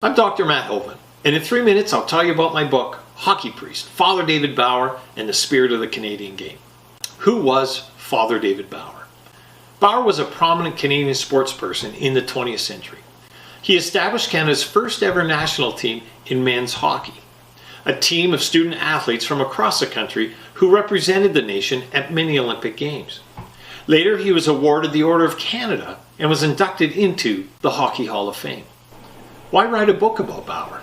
I'm Dr. Matt Hovind, and in 3 minutes I'll tell you about my book, Hockey Priest, Father David Bauer and the Spirit of the Canadian Game. Who was Father David Bauer? Bauer was a prominent Canadian sportsperson in the 20th century. He established Canada's first ever national team in men's hockey, a team of student athletes from across the country who represented the nation at many Olympic Games. Later he was awarded the Order of Canada and was inducted into the Hockey Hall of Fame. Why write a book about Bauer?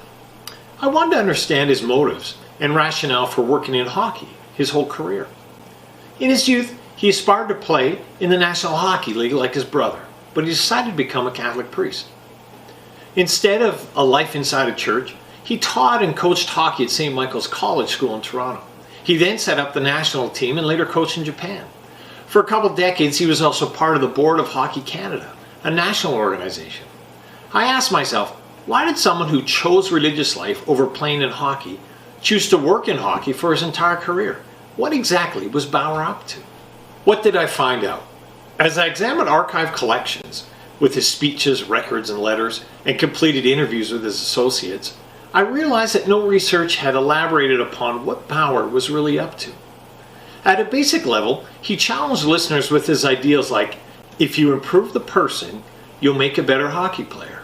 I wanted to understand his motives and rationale for working in hockey his whole career. In his youth, he aspired to play in the National Hockey League like his brother, but he decided to become a Catholic priest. Instead of a life inside a church, he taught and coached hockey at St. Michael's College School in Toronto. He then set up the national team and later coached in Japan. For a couple decades, he was also part of the Board of Hockey Canada, a national organization. I asked myself, why did someone who chose religious life over playing in hockey choose to work in hockey for his entire career? What exactly was Bauer up to? What did I find out? As I examined archive collections with his speeches, records, and letters, and completed interviews with his associates, I realized that no research had elaborated upon what Bauer was really up to. At a basic level, he challenged listeners with his ideas like, if you improve the person, you'll make a better hockey player.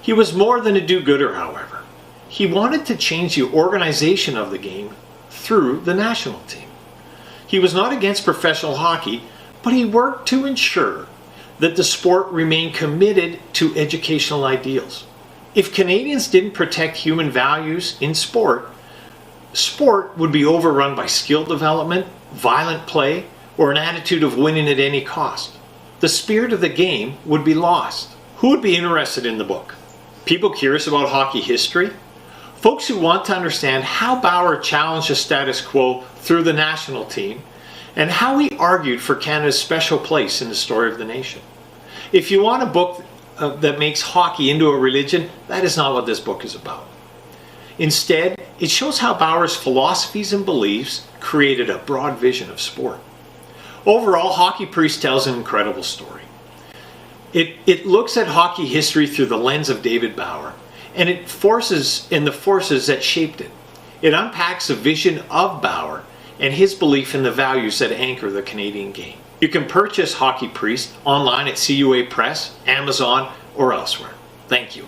He was more than a do-gooder, however. He wanted to change the organization of the game through the national team. He was not against professional hockey, but he worked to ensure that the sport remained committed to educational ideals. If Canadians didn't protect human values in sport, sport would be overrun by skill development, violent play, or an attitude of winning at any cost. The spirit of the game would be lost. Who would be interested in the book? People curious about hockey history? Folks who want to understand how Bauer challenged the status quo through the national team and how he argued for Canada's special place in the story of the nation. If you want a book that makes hockey into a religion, that is not what this book is about. Instead, it shows how Bauer's philosophies and beliefs created a broad vision of sport. Overall, Hockey Priest tells an incredible story. It looks at hockey history through the lens of David Bauer, and the forces that shaped it. It unpacks the vision of Bauer and his belief in the values that anchor the Canadian game. You can purchase Hockey Priest online at CUA Press, Amazon, or elsewhere. Thank you.